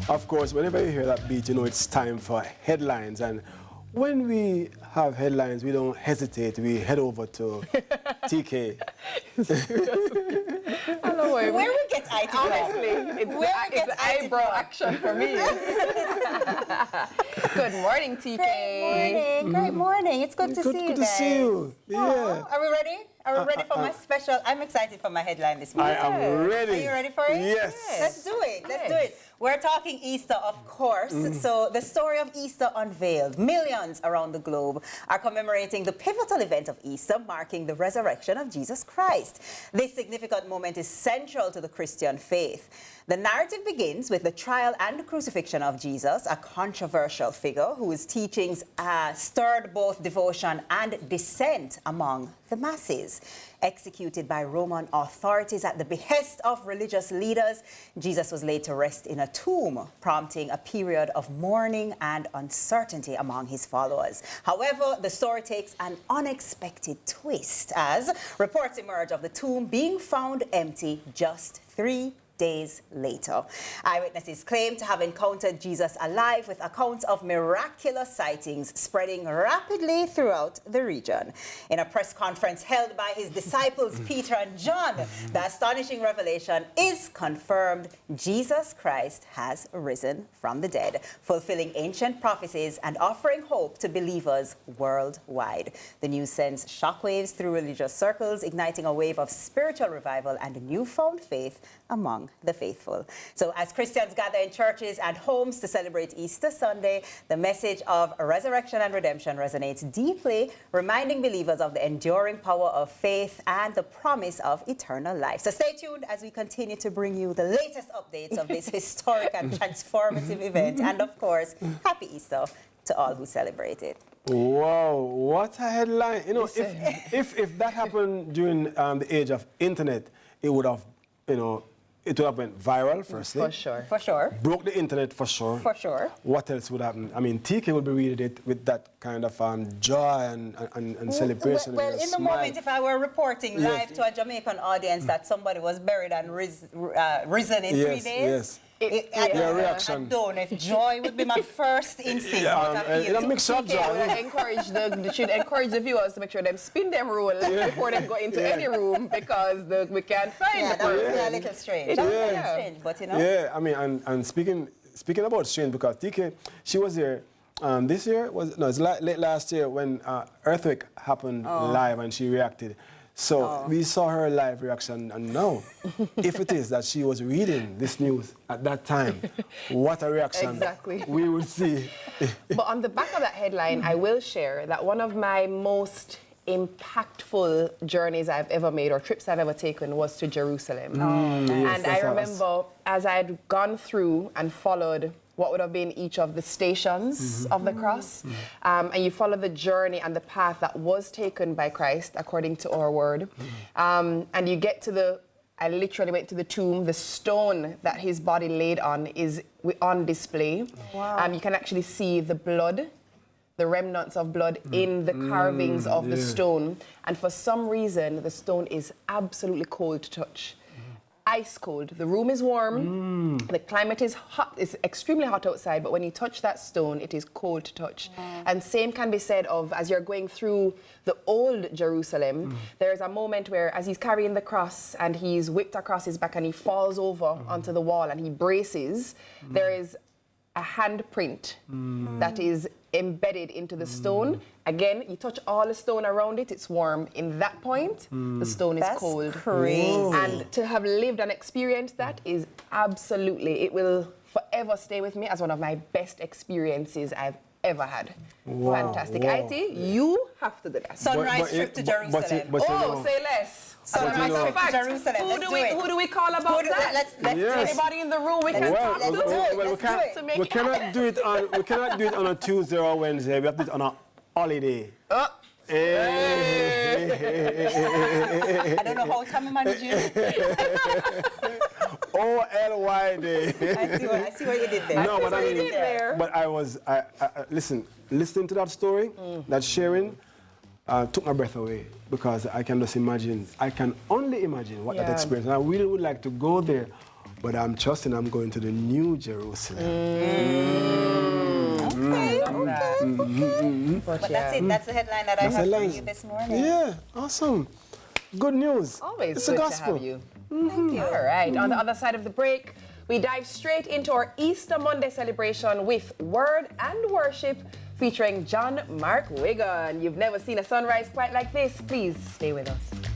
Of course, whenever you hear that beat, you know it's time for headlines. And when we have headlines, we don't hesitate. We head over to TK. I know where we get eye to honestly, it's eyebrow action for me. Good morning, TK. Great morning. Great morning. It's good to see you guys. Good to see you. Yeah. Oh, are we ready? Are we ready for my special? I'm excited for my headline this morning. I am ready. Are you ready for it? Yes. Let's do it. Let's do it. We're talking Easter, of course. So the story of Easter unveiled. Millions around the globe are commemorating the pivotal event of Easter, marking the resurrection of Jesus Christ. This significant moment is central to the Christian faith. The narrative begins with the trial and crucifixion of Jesus, a controversial figure whose teachings stirred both devotion and dissent among the masses. Executed by Roman authorities at the behest of religious leaders, Jesus was laid to rest in a tomb, prompting a period of mourning and uncertainty among his followers. However, the story takes an unexpected twist as reports emerge of the tomb being found empty just 3 days later. Eyewitnesses claim to have encountered Jesus alive, with accounts of miraculous sightings spreading rapidly throughout the region. In a press conference held by his disciples Peter and John, the astonishing revelation is confirmed: Jesus Christ has risen from the dead, fulfilling ancient prophecies and offering hope to believers worldwide. The news sends shockwaves through religious circles, igniting a wave of spiritual revival and newfound faith among the faithful. So as Christians gather in churches and homes to celebrate Easter Sunday, the message of resurrection and redemption resonates deeply, reminding believers of the enduring power of faith and the promise of eternal life. So stay tuned as we continue to bring you the latest updates of this historic and transformative event. And of course, happy Easter to all who celebrate it. Wow, what a headline. You know, if that happened during the age of internet, it would have, you know, it would have went viral, firstly. For sure. For sure. Broke the internet, for sure. For sure. What else would happen? I mean, TK would be reading it with that kind of joy and celebration. Well, and in the moment, if I were reporting live to a Jamaican audience that somebody was buried and risen in 3 days, your reaction. I don't know if joy would be my first instinct. A mix of joy. Should encourage the viewers to make sure them spin them rule before they go into any room, because we can't find the person. That's a little strange. That's a little strange, but you know. Yeah, I mean, and speaking about strange, because TK, she was here this year, it's late last year when earthquake happened live and she reacted. So we saw her live reaction, and now, if it is that she was reading this news at that time, what a reaction we would see. But on the back of that headline, I will share that one of my most impactful journeys I've ever made, or trips I've ever taken, was to Jerusalem. And I remember as I had gone through and followed what would have been each of the stations of the cross. And you follow the journey and the path that was taken by Christ according to our word. And you get to I literally went to the tomb. The stone that his body laid on is on display. Wow. You can actually see the blood, the remnants of blood in the carvings of the stone. And for some reason, the stone is absolutely cold to touch. Ice cold. The room is warm. The climate is hot. It's extremely hot outside, but when you touch that stone, it is cold to touch. And same can be said of, as you're going through the old Jerusalem, there's a moment where, as he's carrying the cross and he's whipped across his back and he falls over onto the wall and he braces, there is a handprint that is embedded into the stone. Again, you touch all the stone around it, it's warm. In that point, the stone is cold. That's crazy. And to have lived and experienced that is absolutely, it will forever stay with me as one of my best experiences I've ever had. Fantastic. IT, you have to do that. Sunrise trip to Jerusalem. Say less. Sunrise trip to Jerusalem. Who do we call about that? Let's do it. Anybody in the room we can talk to? We cannot do it on a Tuesday or Wednesday. We have to do it on a holiday. I don't know how Tami managed you. OLY day. I see what you did there. No, but I mean, but listening to that story, that sharing, took my breath away, because I can just imagine, I can only imagine what that experience, and I really would like to go there but I'm trusting I'm going to the New Jerusalem. But that's it. That's the headline that I have for you this morning. Yeah, awesome. Good news. Always it's good the gospel. to have you. Thank you. All right, on the other side of the break, we dive straight into our Easter Monday celebration with Word and Worship featuring John Mark Wigan. You've never seen a sunrise quite like this. Please stay with us.